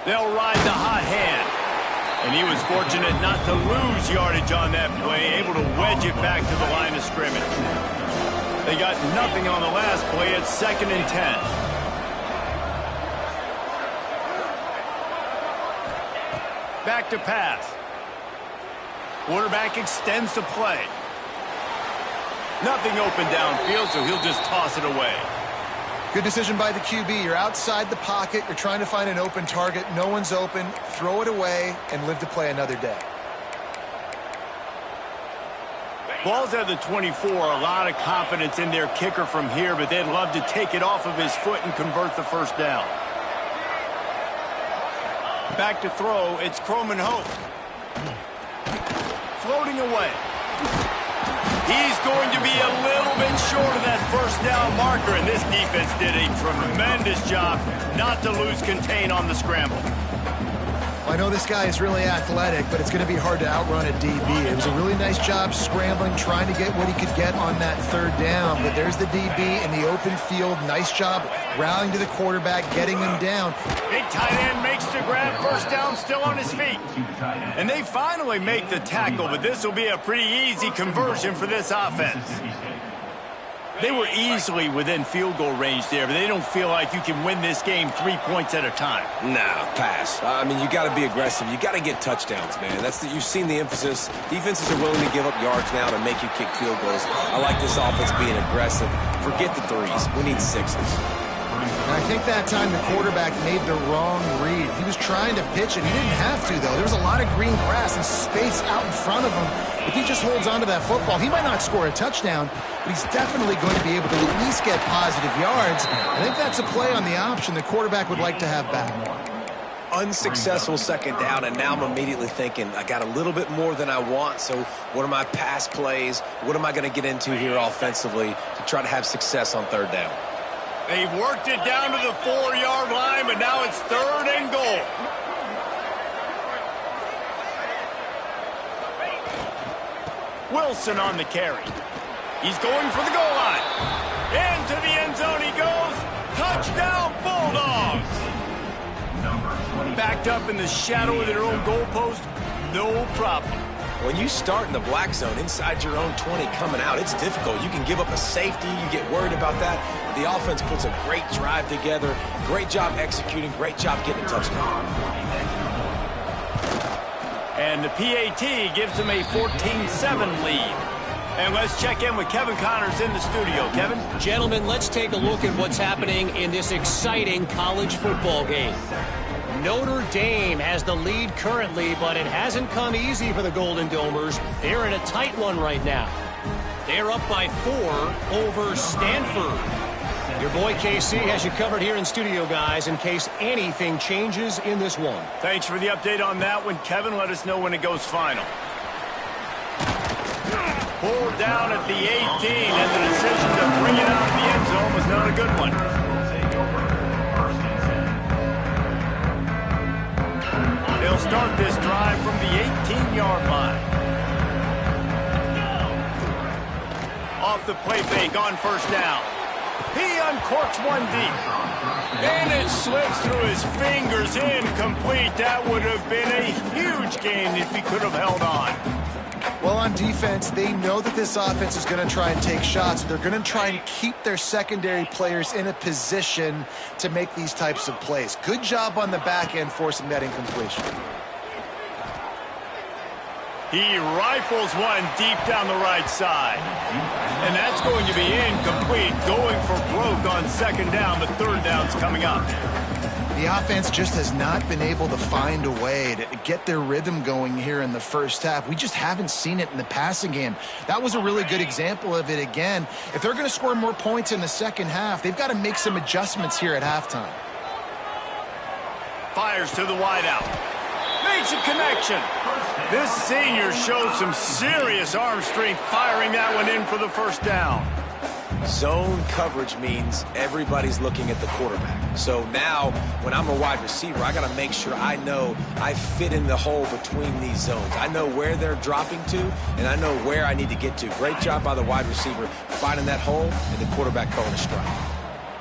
They'll ride the hot hand. And he was fortunate not to lose yardage on that play, able to wedge it back to the line of scrimmage. They got nothing on the last play. It's 2nd and 10. Back to pass. Quarterback extends the play. Nothing open downfield, so he'll just toss it away. Good decision by the QB. You're outside the pocket. You're trying to find an open target. No one's open. Throw it away and live to play another day. Ball's at the 24. A lot of confidence in their kicker from here, but they'd love to take it off of his foot and convert the first down. Back to throw. It's Croman Hope. Floating away. He's going to be a little bit short of that first down marker, and this defense did a tremendous job not to lose contain on the scramble. Well, I know this guy is really athletic, but it's going to be hard to outrun a DB. It was a really nice job scrambling, trying to get what he could get on that third down, but there's the DB in the open field. Nice job rallying to the quarterback, getting him down. Big tight end makes the grab, first down, still on his feet. And they finally make the tackle, but this will be a pretty easy conversion for this offense. They were easily within field goal range there, but they don't feel like you can win this game 3 points at a time. Nah, pass. I mean, you got to be aggressive. You got to get touchdowns, man. You've seen the emphasis. Defenses are willing to give up yards now to make you kick field goals. I like this offense being aggressive. Forget the threes. We need sixes. And I think that time the quarterback made the wrong read. He was trying to pitch it. He didn't have to, though. There was a lot of green grass and space out in front of him. If he just holds onto that football, he might not score a touchdown, but he's definitely going to be able to at least get positive yards. I think that's a play on the option the quarterback would like to have back. Unsuccessful second down, and now I'm immediately thinking, I got a little bit more than I want, so what are my pass plays? What am I going to get into here offensively to try to have success on third down? They've worked it down to the 4-yard line, but now it's 3rd and goal. Wilson on the carry. He's going for the goal line. Into the end zone he goes. Touchdown, Bulldogs. Backed up in the shadow of their own goalpost, no problem. When you start in the black zone inside your own 20 coming out, it's difficult. You can give up a safety. You get worried about that. The offense puts a great drive together. Great job executing. Great job getting a touchdown. And the PAT gives them a 14-7 lead. And let's check in with Kevin Connors in the studio. Kevin? Gentlemen, let's take a look at what's happening in this exciting college football game. Notre Dame has the lead currently, but it hasn't come easy for the Golden Domers. They're in a tight one right now. They're up by 4 over Stanford. Your boy KC has you covered here in studio, guys, in case anything changes in this one. Thanks for the update on that one, Kevin. Let us know when it goes final. Pulled down at the 18, and the decision to bring it out of the end zone was not a good one. They'll start this drive from the 18-yard line. Off the play fake on first down. He uncorks one deep. And it slips through his fingers, incomplete. That would have been a huge gain if he could have held on. Well, on defense, they know that this offense is going to try and take shots. They're going to try and keep their secondary players in a position to make these types of plays. Good job on the back end forcing that incompletion. He rifles one deep down the right side. And that's going to be incomplete, going for broke on second down, but third down's coming up. The offense just has not been able to find a way to get their rhythm going here in the first half. We just haven't seen it in the passing game. That was a really good example of it again. If they're going to score more points in the second half, they've got to make some adjustments here at halftime. Fires to the wideout. Makes a connection. This senior shows some serious arm strength firing that one in for the first down. Zone coverage means everybody's looking at the quarterback. So now, when I'm a wide receiver, I got to make sure I know I fit in the hole between these zones. I know where they're dropping to, and I know where I need to get to. Great job by the wide receiver finding that hole, and the quarterback calling a strike.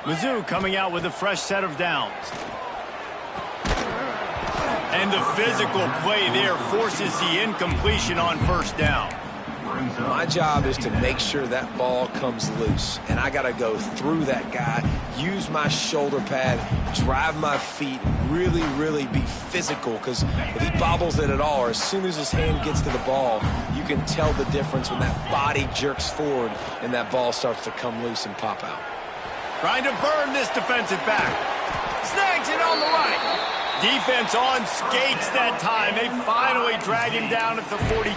Mizzou coming out with a fresh set of downs. And the physical play there forces the incompletion on first down. My job is to make sure that ball comes loose, and I got to go through that guy, use my shoulder pad, drive my feet, really be physical, because if he bobbles it at all, or as soon as his hand gets to the ball, you can tell the difference when that body jerks forward and that ball starts to come loose and pop out. Trying to burn this defensive back. Snags it on the right. Defense on skates that time. They finally drag him down at the 42.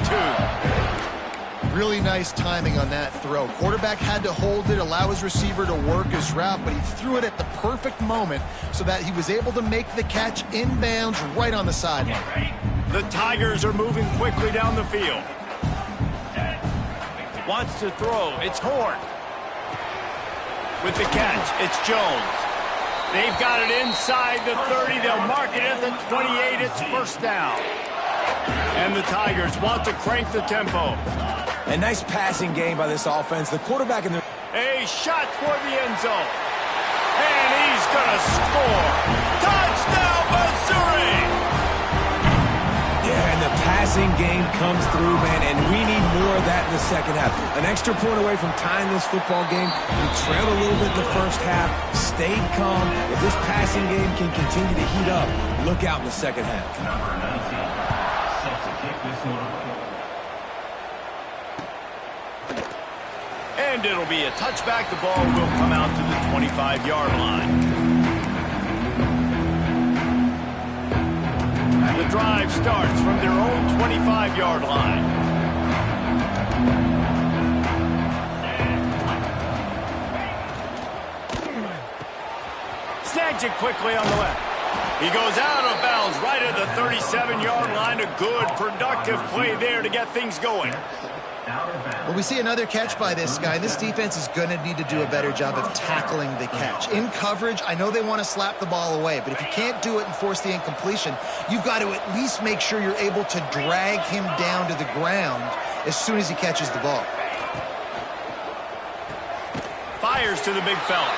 Really nice timing on that throw. Quarterback had to hold it, allow his receiver to work his route, but he threw it at the perfect moment so that he was able to make the catch inbounds right on the sideline. The Tigers are moving quickly down the field. Wants to throw. It's Horn. With the catch, it's Jones. They've got it inside the 30. They'll mark it at the 28. It's first down. And the Tigers want to crank the tempo. A nice passing game by this offense. The quarterback in the... A shot toward the end zone. And he's going to score. Touchdown, Missouri! Yeah, and the passing game comes through, man, and we need more of that in the second half. An extra point away from tying this football game. We trailed a little bit in the first half, stayed calm. If this passing game can continue to heat up, look out in the second half. Number 19, set to kick this one. And it'll be a touchback. The ball will come out to the 25-yard line. The drive starts from their own 25-yard line. Snags it quickly on the left. He goes out of bounds right at the 37-yard line. A good, productive play there to get things going. Well, we see another catch by this guy. This defense is going to need to do a better job of tackling the catch. In coverage, I know they want to slap the ball away, but if you can't do it and force the incompletion, you've got to at least make sure you're able to drag him down to the ground as soon as he catches the ball. Fires to the big fella.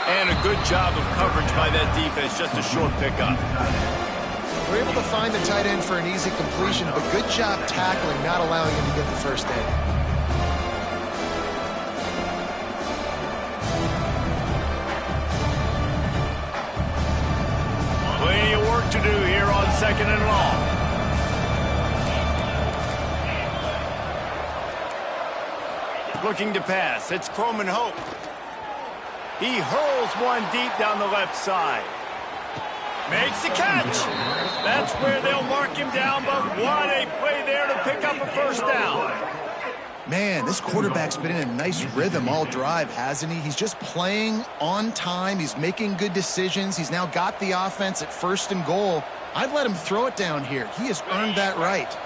And a good job of coverage by that defense. Just a short pickup. We're able to find the tight end for an easy completion, but good job tackling, not allowing him to get the first down. Plenty of work to do here on second and long. Looking to pass. It's Croman Hope. He hurls one deep down the left side. Makes the catch. That's where they'll mark him down, but what a play there to pick up a first down. Man, this quarterback's been in a nice rhythm all drive, hasn't he? He's just playing on time. He's making good decisions. He's now got the offense at first and goal. I'd let him throw it down here. He has earned that right.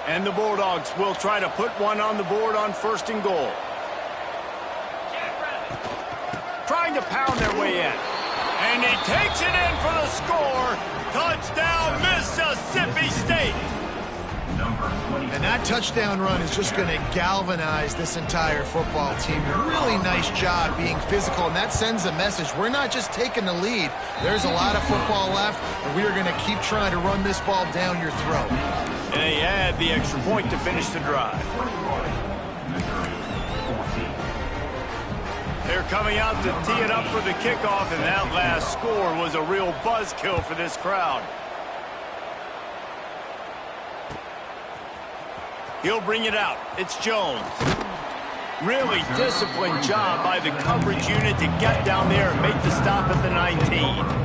And the Bulldogs will try to put one on the board on first and goal. Trying to pound their way in. And he takes it in for the score. Touchdown, Mississippi State. And that touchdown run is just going to galvanize this entire football team. Really nice job being physical, and that sends a message. We're not just taking the lead. There's a lot of football left, and we are going to keep trying to run this ball down your throat. And they add the extra point to finish the drive. They're coming out to tee it up for the kickoff, and that last score was a real buzzkill for this crowd. He'll bring it out. It's Jones. Really disciplined job by the coverage unit to get down there and make the stop at the 19.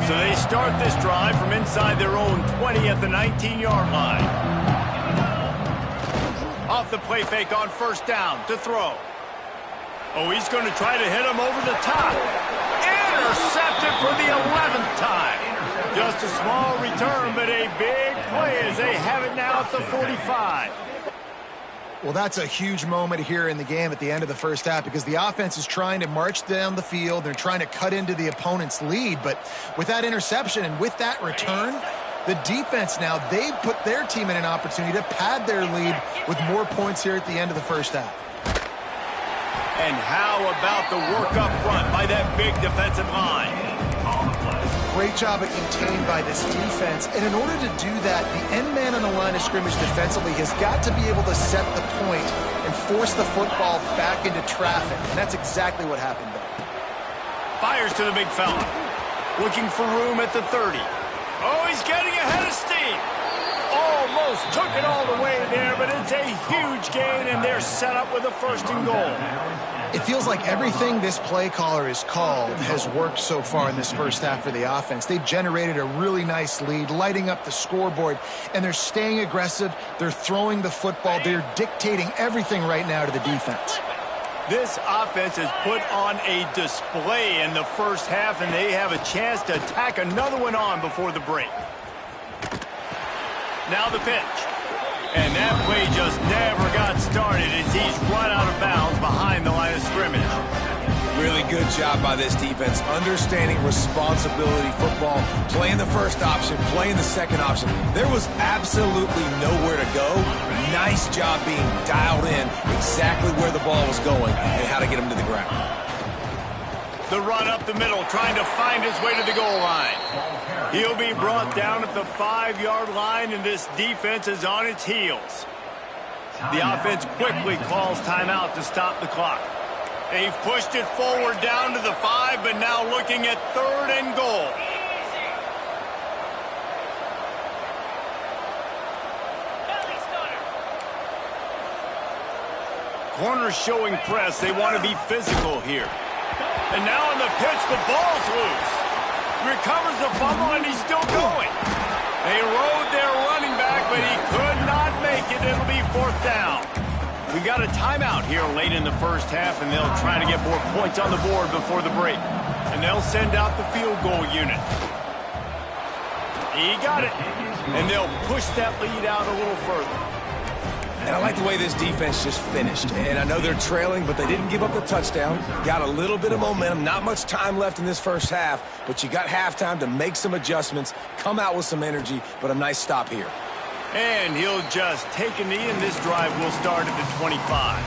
So they start this drive from inside their own 20 at the 19-yard line. Off the play fake on first down to throw. Oh, he's going to try to hit him over the top. Intercepted for the 11th time. Just a small return, but a big play as they have it now at the 45. Well, that's a huge moment here in the game at the end of the first half because the offense is trying to march down the field. They're trying to cut into the opponent's lead, but with that interception and with that return, The defense now, they've put their team in an opportunity to pad their lead with more points here at the end of the first half. And how about the work up front by that big defensive line? Great job at contained by this defense. And in order to do that, the end man on the line of scrimmage defensively has got to be able to set the point and force the football back into traffic. And that's exactly what happened there. Fires to the big fella. Looking for room at the 30. Oh, he's getting ahead of steam. Almost took it all the way there, but it's a huge gain, and they're set up with a 1st and goal. It feels like everything this play caller has called has worked so far in this first half for the offense. They've generated a really nice lead, lighting up the scoreboard, and they're staying aggressive. They're throwing the football. They're dictating everything right now to the defense. This offense has put on a display in the first half, and they have a chance to tack another one on before the break. Now the pitch. And that play just never got started as he's run out of bounds behind the line of scrimmage. Really good job by this defense, understanding responsibility football, playing the first option, playing the second option. There was absolutely nowhere to go. Nice job being dialed in exactly where the ball was going and how to get him to the ground. The run up the middle, trying to find his way to the goal line. He'll be brought down at the 5-yard line, and this defense is on its heels. The offense quickly calls timeout to stop the clock. They've pushed it forward down to the 5, but now looking at 3rd and goal. Corners showing press. They want to be physical here. And now on the pitch, the ball's loose. Recovers the fumble, and he's still going. They rode their running back, but he could not make it. It'll be 4th down. We've got a timeout here late in the first half, and they'll try to get more points on the board before the break. And they'll send out the field goal unit. He got it. And they'll push that lead out a little further. And I like the way this defense just finished. And I know they're trailing, but they didn't give up the touchdown. Got a little bit of momentum. Not much time left in this first half, but you got halftime to make some adjustments, come out with some energy, but a nice stop here. And he'll just take a knee, and this drive will start at the 25.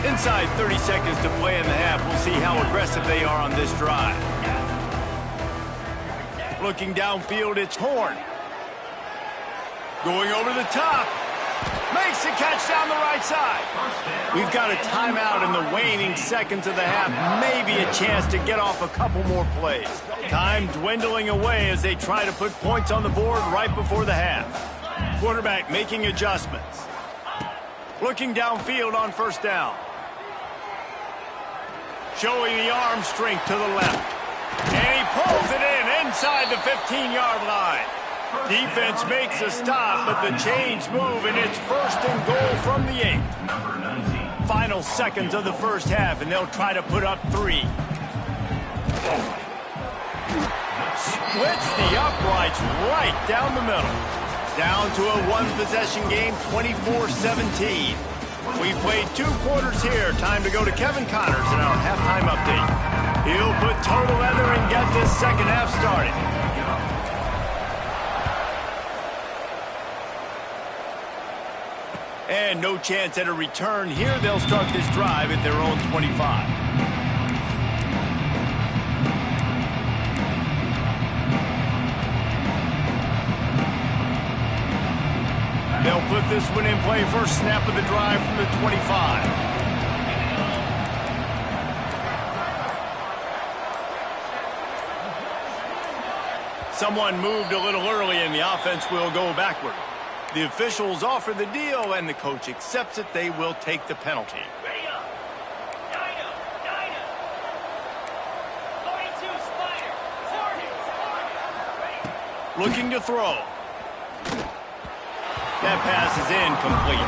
Inside 30 seconds to play in the half. We'll see how aggressive they are on this drive. Looking downfield, it's Horn. Going over the top. Makes the catch down the right side. We've got a timeout in the waning seconds of the half. Maybe a chance to get off a couple more plays. Time dwindling away as they try to put points on the board right before the half. Quarterback making adjustments. Looking downfield on 1st down. Showing the arm strength to the left. And he pulls it in inside the 15-yard line. Defense makes a stop, but the chains move, and it's 1st and goal from the 8. Final seconds of the first half, and they'll try to put up 3. Splits the uprights right down the middle. Down to a 1-possession game, 24-17. We've played 2 quarters here. Time to go to Kevin Connors in our halftime update. He'll put total leather and get this second half started. And no chance at a return here. They'll start this drive at their own 25. They'll put this one in play. First snap of the drive from the 25. Someone moved a little early, and the offense will go backward. The officials offer the deal, and the coach accepts it. They will take the penalty. Looking to throw. That pass is incomplete.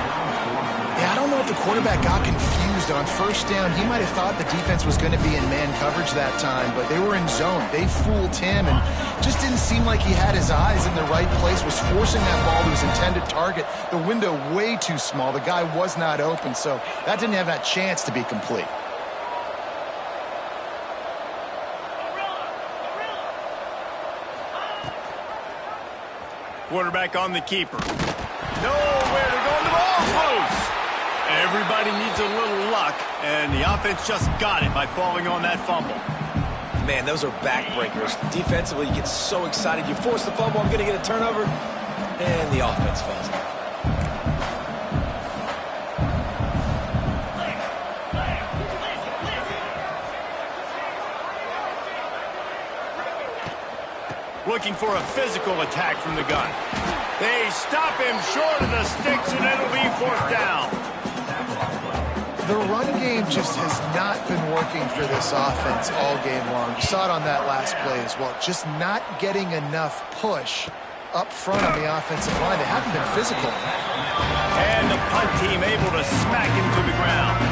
Yeah, I don't know if the quarterback got confused confused. On first down, he might have thought the defense was going to be in man coverage that time, but they were in zone. They fooled him and just didn't seem like he had his eyes in the right place, was forcing that ball to his intended target. The window way too small. The guy was not open, so that didn't have that chance to be complete. Quarterback on the keeper. Nowhere to go. The ball's loose. Everybody needs a little luck, and the offense just got it by falling on that fumble. Man, those are backbreakers. Defensively, you get so excited. You force the fumble, I'm going to get a turnover, and the offense falls out. Looking for a physical attack from the gun. They stop him short of the sticks, and it'll be fourth down. The run game just has not been working for this offense all game long. You saw it on that last play as well. Just not getting enough push up front on the offensive line. They haven't been physical. And the punt team able to smack him to the ground.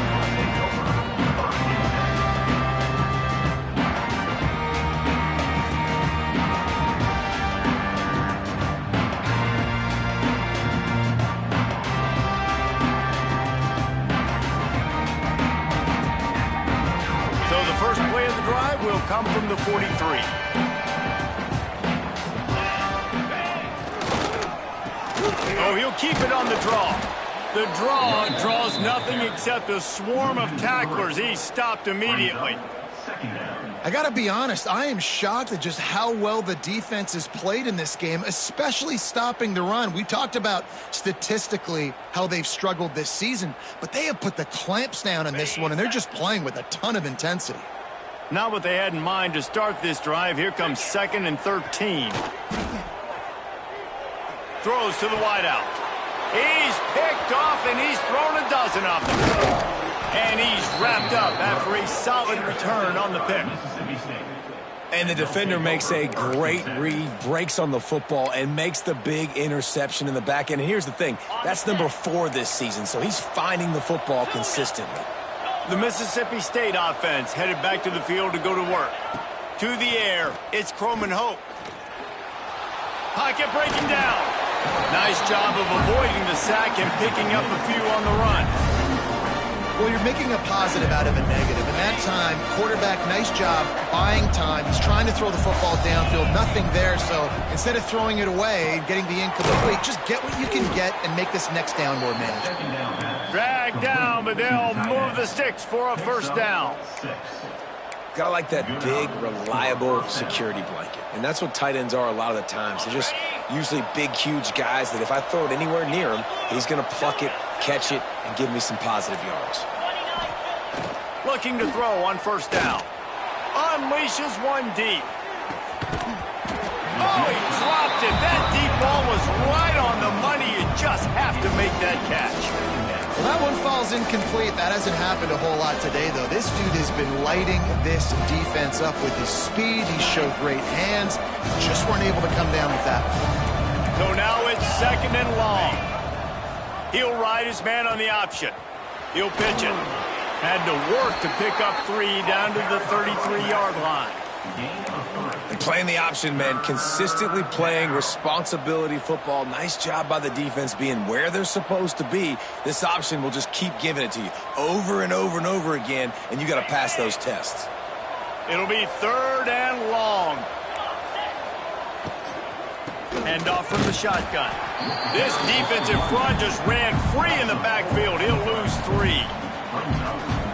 Will come from the 43. Oh, he'll keep it on the draw. The draw draws nothing except a swarm of tacklers. He's stopped immediately. I got to be honest, I am shocked at just how well the defense has played in this game, especially stopping the run. We talked about statistically how they've struggled this season, but they have put the clamps down on this one, and they're just playing with a ton of intensity. Not what they had in mind to start this drive. Here comes 2nd and 13. Throws to the wideout. He's picked off, and he's thrown a dozen of them. And he's wrapped up after a solid return on the pick. And the defender makes a great read, breaks on the football, and makes the big interception in the back end. And here's the thing, that's number 4 this season, so he's finding the football consistently. The Mississippi State offense headed back to the field to go to work. To the air, it's Croman Hope. Pocket breaking down. Nice job of avoiding the sack and picking up a few on the run. Well, you're making a positive out of a negative. In that time, quarterback, nice job buying time. He's trying to throw the football downfield. Nothing there, so instead of throwing it away and getting the incomplete, just get what you can get and make this next down more manageable. Dragged down, but they'll move the sticks for a first down. Gotta like that big, reliable security blanket. And that's what tight ends are a lot of the times. They're just usually big, huge guys that if I throw it anywhere near him, he's going to pluck it, catch it, and give me some positive yards. Looking to throw on first down. Unleashes one deep. Oh, he dropped it. That deep ball was right on the money. You just have to make that catch. Well, that one falls incomplete. That hasn't happened a whole lot today, though. This dude has been lighting this defense up with his speed. He showed great hands. Just weren't able to come down with that one. So now it's 2nd and long. He'll ride his man on the option. He'll pitch it. Had to work to pick up 3 down to the 33-yard line. And playing the option, man, consistently playing responsibility football. Nice job by the defense being where they're supposed to be. This option will just keep giving it to you over and over and over again, and you got to pass those tests. It'll be 3rd and long. Hand off from the shotgun. This defensive front just ran free in the backfield. He'll lose 3.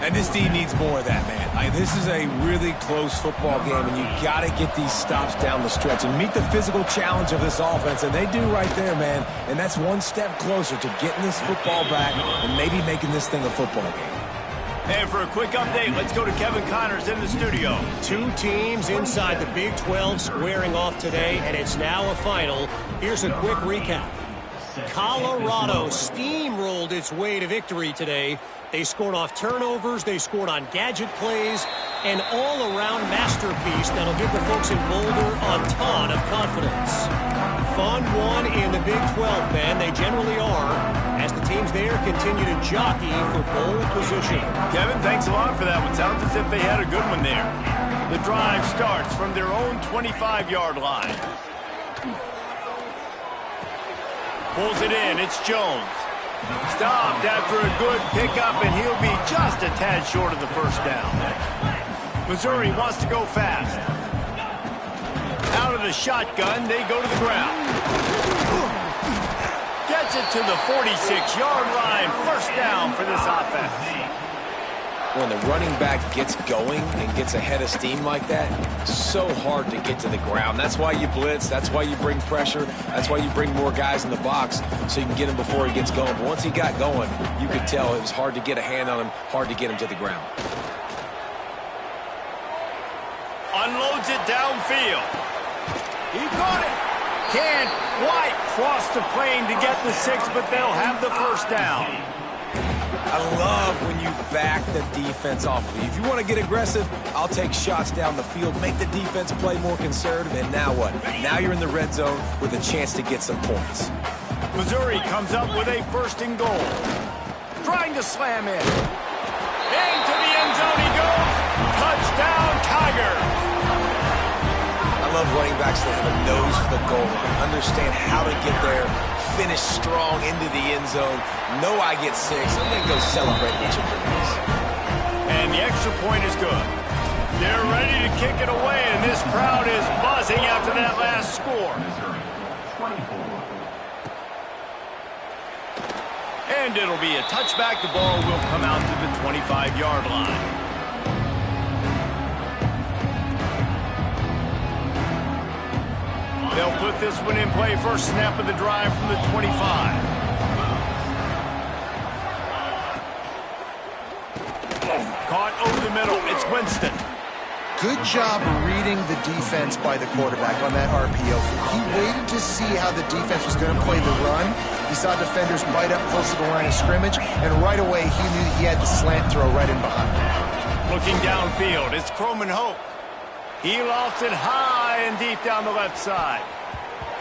And this team needs more of that, man. This is a really close football game, and you got to get these stops down the stretch and meet the physical challenge of this offense, and they do right there, man. And that's one step closer to getting this football back and maybe making this thing a football game. And for a quick update, let's go to Kevin Connors in the studio. 2 teams inside the Big 12 squaring off today, and it's now a final. Here's a quick recap. Colorado steamrolled its way to victory today. They scored off turnovers, they scored on gadget plays, an all-around masterpiece that'll give the folks in Boulder a ton of confidence. Fun one in the Big 12, man. They generally are, as the team teams there continue to jockey for goal position. Kevin, thanks a lot for that one. Sounds as if they had a good one there. The drive starts from their own 25-yard line. Pulls it in. It's Jones. Stopped after a good pickup, and he'll be just a tad short of the first down. Missouri wants to go fast. Out of the shotgun, they go to the ground. Gets it to the 46-yard line. First down for this offense. When the running back gets going and gets ahead of steam like that, so hard to get to the ground. That's why you blitz. That's why you bring pressure. That's why you bring more guys in the box so you can get him before he gets going. But once he got going, you could tell it was hard to get a hand on him, hard to get him to the ground. Unloads it downfield. He caught it. Can't quite cross the plane to get the 6, but they'll have the first down. I love when you back the defense off of you. If you want to get aggressive, I'll take shots down the field, make the defense play more conservative, and now what? Now you're in the red zone with a chance to get some points. Missouri comes up with a first and goal. Trying to slam in. Into the end zone he goes. Touchdown, Tigers. I love running backs that have a nose for the goal line, understand how to get there, finish strong into the end zone, know I get 6, and then go celebrate with your boys. And the extra point is good. They're ready to kick it away, and this crowd is buzzing after that last score. And it'll be a touchback. The ball will come out to the 25-yard line. They'll put this one in play. First snap of the drive from the 25. Caught over the middle. It's Winston. Good job reading the defense by the quarterback on that RPO. He waited to see how the defense was going to play the run. He saw defenders bite up close to the line of scrimmage, and right away he knew he had the slant throw right in behind him. Looking downfield, it's Croman Hope. He lofts it high and deep down the left side.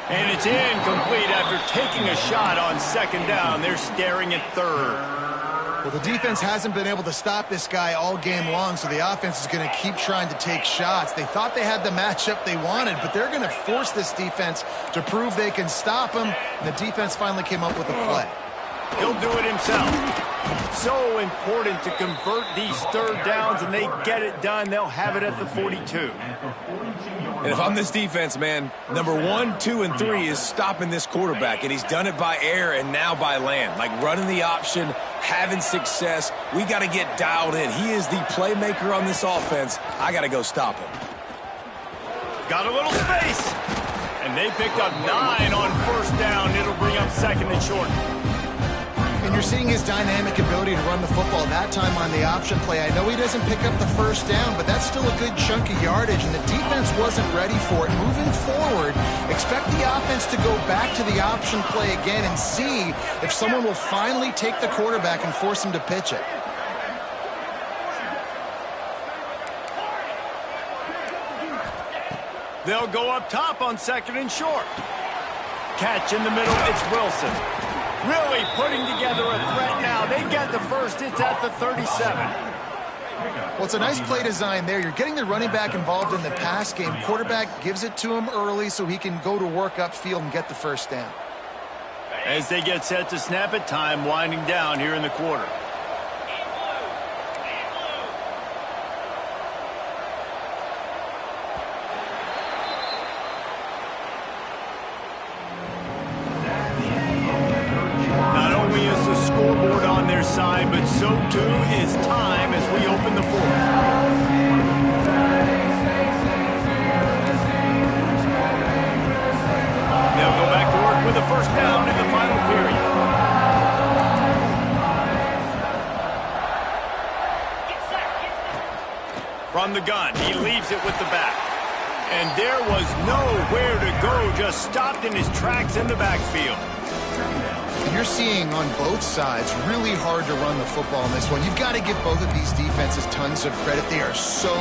And it's incomplete after taking a shot on second down. They're staring at third. Well, the defense hasn't been able to stop this guy all game long, so the offense is going to keep trying to take shots. They thought they had the matchup they wanted, but they're going to force this defense to prove they can stop him. And the defense finally came up with a play. He'll do it himself. So important to convert these third downs, and they get it done. They'll have it at the 42. And if I'm this defense, man, number 1, 2, and 3 is stopping this quarterback, and he's done it by air and now by land. Like running the option, having success. We got to get dialed in. He is the playmaker on this offense. I got to go stop him. Got a little space. And they picked up 9 on first down. It'll bring up second and short. And you're seeing his dynamic ability to run the football that time on the option play. I know he doesn't pick up the first down, but that's still a good chunk of yardage, and the defense wasn't ready for it. Moving forward, expect the offense to go back to the option play again and see if someone will finally take the quarterback and force him to pitch it. They'll go up top on second and short. Catch in the middle, it's Wilson. Really putting together a threat now. They get the first. It's at the 37. Well, it's a nice play design there. You're getting the running back involved in the pass game. Quarterback gives it to him early so he can go to work upfield and get the first down. As they get set to snap it, time winding down here in the quarter. Side, but so too is time as we open the fourth. They'll go back to work with a first down in the final period. From the gun, he leaves it with the back. And there was nowhere to go, just stopped in his tracks in the backfield. You're seeing on both sides really hard to run the football in this one. You've got to give both of these defenses tons of credit. They are so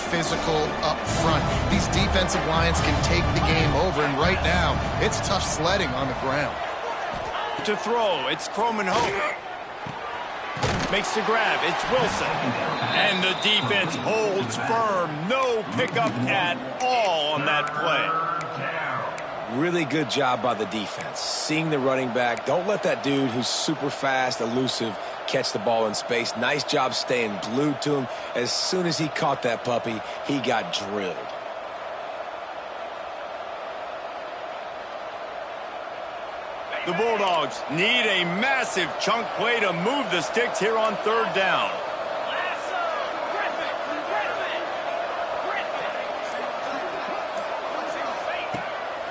physical up front. These defensive lines can take the game over, and right now, it's tough sledding on the ground. To throw, it's Croman Hope. Makes the grab, it's Wilson. And the defense holds firm. No pickup at all on that play. Really good job by the defense. Seeing the running back. Don't let that dude who's super fast, elusive, catch the ball in space. Nice job staying glued to him. As soon as he caught that puppy, he got drilled. The Bulldogs need a massive chunk play to move the sticks here on third down.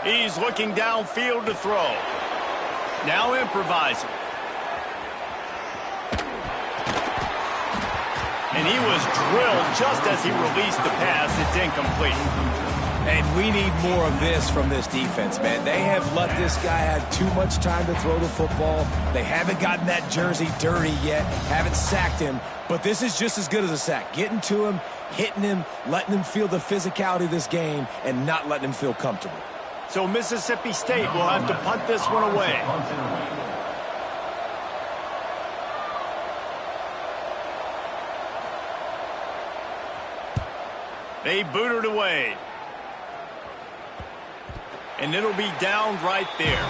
He's looking downfield to throw. Now improvising. And he was drilled just as he released the pass. It's incomplete. And we need more of this from this defense, man. They have let this guy have too much time to throw the football. They haven't gotten that jersey dirty yet, haven't sacked him. But this is just as good as a sack. Getting to him, hitting him, letting him feel the physicality of this game, and not letting him feel comfortable. So Mississippi State will have to punt this one away. They boot it away. And it'll be down right there.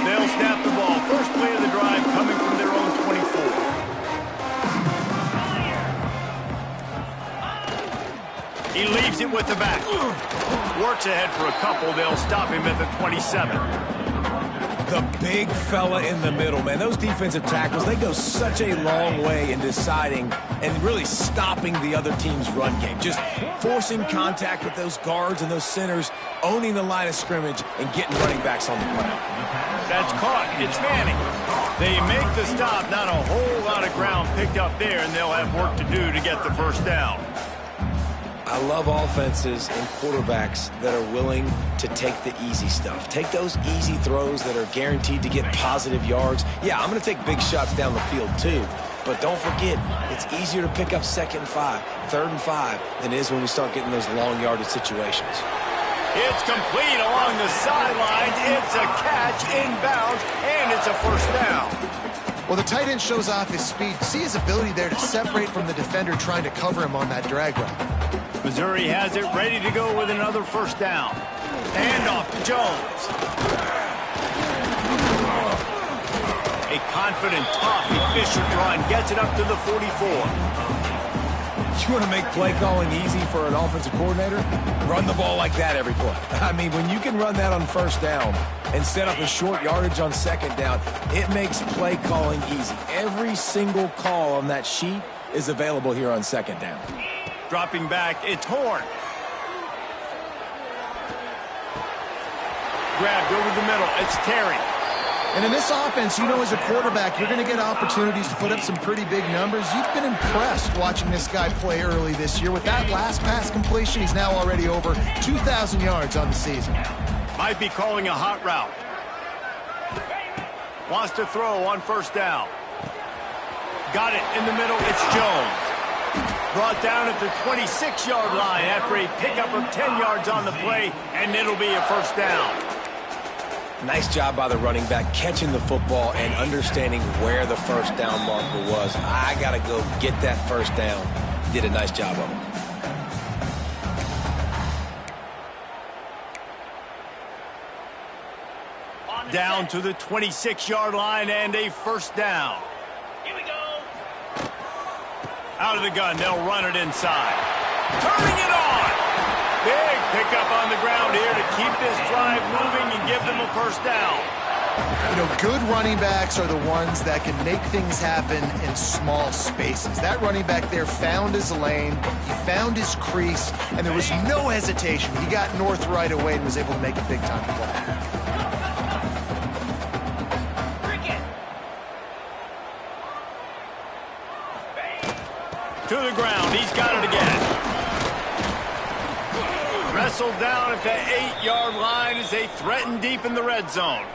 They'll snap the ball. First play of the drive coming from their own 24. He leaves it with the back. Works ahead for a couple. They'll stop him at the 27. The big fella in the middle, man. Those defensive tackles, they go such a long way in deciding and really stopping the other team's run game. Just forcing contact with those guards and those centers, owning the line of scrimmage, and getting running backs on the ground. That's caught. It's Manning. They make the stop. Not a whole lot of ground picked up there, and they'll have work to do to get the first down. I love offenses and quarterbacks that are willing to take the easy stuff. Take those easy throws that are guaranteed to get positive yards. Yeah, I'm going to take big shots down the field too. But don't forget, it's easier to pick up 2nd and 5, 3rd and 5 than it is when we start getting those long yardage situations. It's complete along the sidelines. It's a catch inbounds, and it's a first down. Well, the tight end shows off his speed. See his ability there to separate from the defender trying to cover him on that drag route. Missouri has it ready to go with another first down. Handoff to Jones. A confident, tough, efficient run gets it up to the 44. You want to make play calling easy for an offensive coordinator? Run the ball like that every play. I mean, when you can run that on first down and set up a short yardage on 2nd down, it makes play calling easy. Every single call on that sheet is available here on 2nd down. Dropping back, it's Horn. Grabbed over the middle, it's Terry. And in this offense, you know, as a quarterback, you're going to get opportunities to put up some pretty big numbers. You've been impressed watching this guy play early this year. With that last pass completion, he's now already over 2,000 yards on the season. Might be calling a hot route. Wants to throw on first down. Got it in the middle, it's Jones. Brought down at the 26-yard line after a pickup of 10 yards on the play, and it'll be a first down. Nice job by the running back catching the football and understanding where the first down marker was. I got to go get that first down. Did a nice job of it. Down to the 26-yard line and a first down. Out of the gun, they'll run it inside. Turning it on! Big pickup on the ground here to keep this drive moving and give them a first down. You know, good running backs are the ones that can make things happen in small spaces. That running back there found his lane, he found his crease, and there was no hesitation. He got north right away and was able to make a big-time play. To the ground, he's got it again. Wrestled down at the 8-yard line as they threaten deep in the red zone.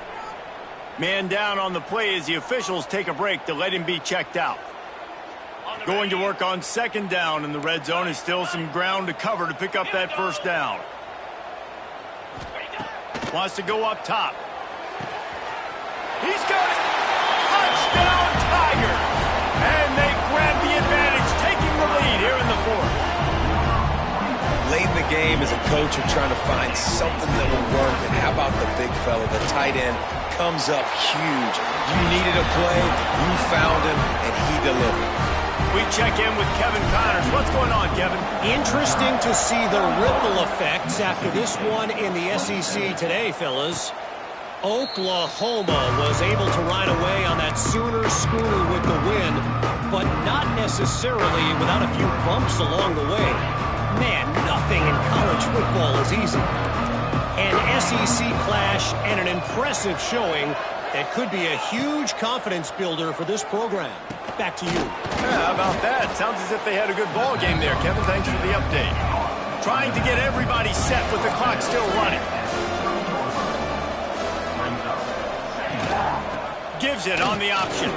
Man down on the play as the officials take a break to let him be checked out. Going to work on second down in the red zone is still some ground to cover to pick up that first down. Wants to go up top. He's got it. Touchdown, Tiger. And they grab the advantage, taking the lead here in the fourth. Late in the game, as a coach, you're trying to find something that will work. And how about the big fella, the tight end, comes up huge. You needed a play, you found him, and he delivered. We check in with Kevin Connors. What's going on, Kevin? Interesting to see the ripple effects after this one in the SEC today, fellas. Oklahoma was able to ride away on that Sooner schooner with the win, but not necessarily without a few bumps along the way. Man, nothing in college football is easy. An SEC clash and an impressive showing that could be a huge confidence builder for this program. Back to you. Yeah, how about that? Sounds as if they had a good ball game there, Kevin. Thanks for the update. Trying to get everybody set with the clock still running. Gives it on the option.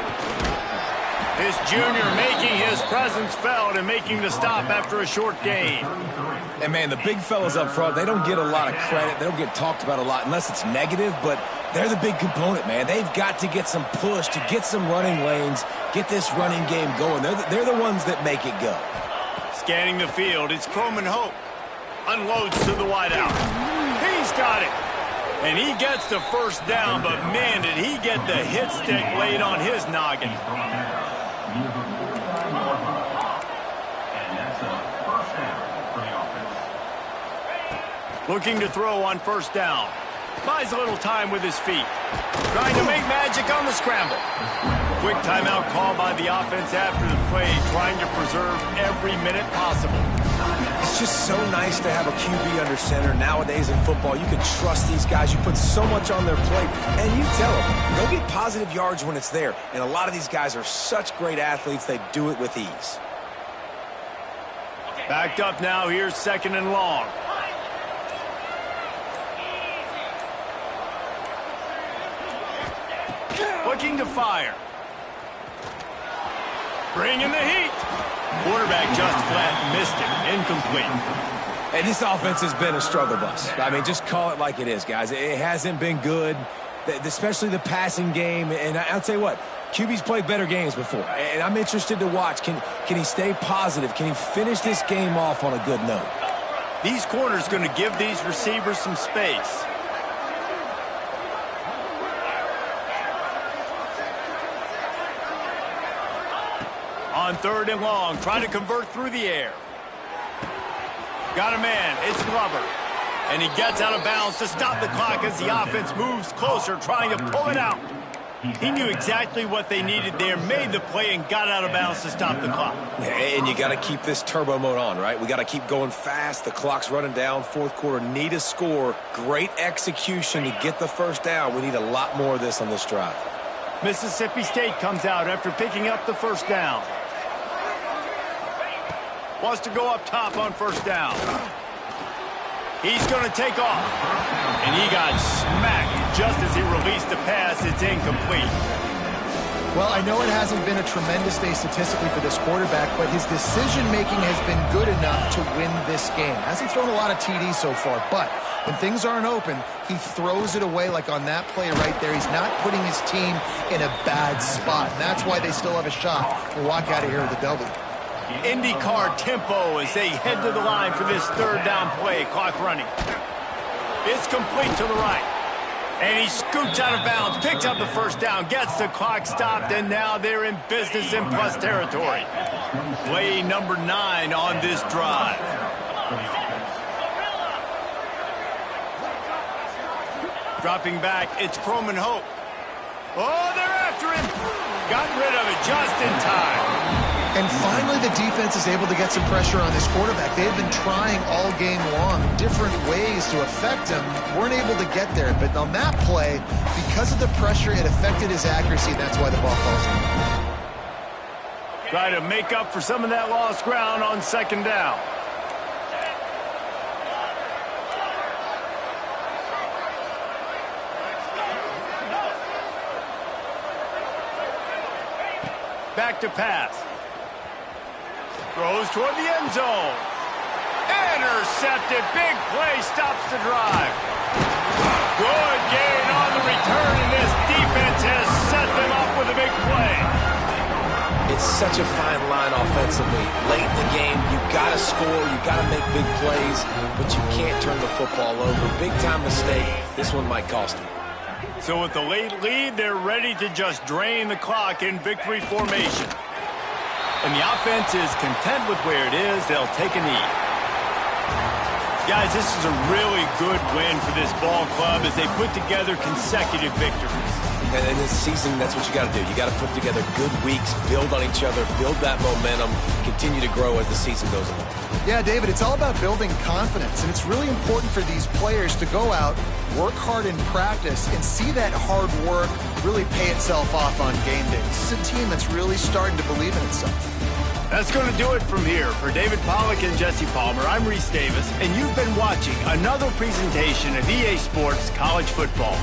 This junior making his presence felt and making the stop after a short gain. And, man, the big fellas up front, they don't get a lot of credit. They don't get talked about a lot unless it's negative, but they're the big component, man. They've got to get some push, to get some running lanes, get this running game going. They're the ones that make it go. Scanning the field, it's Croman Hope. Unloads to the wideout. He's got it. And he gets the first down, but, man, did he get the hit stick laid on his noggin. Looking to throw on first down. Buys a little time with his feet. Trying to make magic on the scramble. Quick timeout call by the offense after the play, trying to preserve every minute possible. It's just so nice to have a QB under center. Nowadays in football, you can trust these guys. You put so much on their plate, and you tell them, go get positive yards when it's there. And a lot of these guys are such great athletes, they do it with ease. Backed up now, here's second and long. Looking to fire. Bringing the heat. Quarterback just flat missed it. Incomplete. And this offense has been a struggle bus. I mean, just call it like it is, guys. It hasn't been good, especially the passing game. And I'll tell you what, QB's played better games before. And I'm interested to watch. Can he stay positive? Can he finish this game off on a good note? These corners going to give these receivers some space. On third and long, trying to convert through the air. Got a man, it's Glover. And he gets out of bounds to stop the clock as the offense moves closer, trying to pull it out. He knew exactly what they needed there, made the play, and got out of bounds to stop the clock. Yeah, and you got to keep this turbo mode on, right? We got to keep going fast. The clock's running down. Fourth quarter, need a score. Great execution to get the first down. We need a lot more of this on this drive. Mississippi State comes out after picking up the first down. Wants to go up top on first down. He's going to take off. And he got smacked just as he released the pass. It's incomplete. Well, I know it hasn't been a tremendous day statistically for this quarterback, but his decision-making has been good enough to win this game. Hasn't thrown a lot of TDs so far, but when things aren't open, he throws it away like on that play right there. He's not putting his team in a bad spot, and that's why they still have a shot to walk out of here with a W. IndyCar tempo as they head to the line for this third down play. Clock running. It's complete to the right. And he scoots out of bounds, picks up the first down, gets the clock stopped, and now they're in business in plus territory. Play number 9 on this drive. Dropping back, it's Croman Hope. Oh, they're after him. Got rid of it just in time. And finally, the defense is able to get some pressure on this quarterback. They have been trying all game long different ways to affect him. Weren't able to get there. But on that play, because of the pressure, it affected his accuracy, and that's why the ball falls in. Try to make up for some of that lost ground on second down. back to pass. Throws toward the end zone. Intercepted. Big play stops the drive. Good gain on the return, and this defense has set them up with a big play. It's such a fine line offensively. Late in the game, you got to score, you got to make big plays, but you can't turn the football over. Big-time mistake. This one might cost them. So with the late lead, they're ready to just drain the clock in victory formation. And the offense is content with where it is. They'll take a knee. Guys, this is a really good win for this ball club as they put together consecutive victories. And in this season, that's what you got to do. You got to put together good weeks, build on each other, build that momentum, continue to grow as the season goes along. Yeah, David, it's all about building confidence, and it's really important for these players to go out, work hard in practice, and see that hard work really pay itself off on game day. This is a team that's really starting to believe in itself. That's going to do it from here. For David Pollack and Jesse Palmer, I'm Reese Davis, and you've been watching another presentation of EA Sports College Football.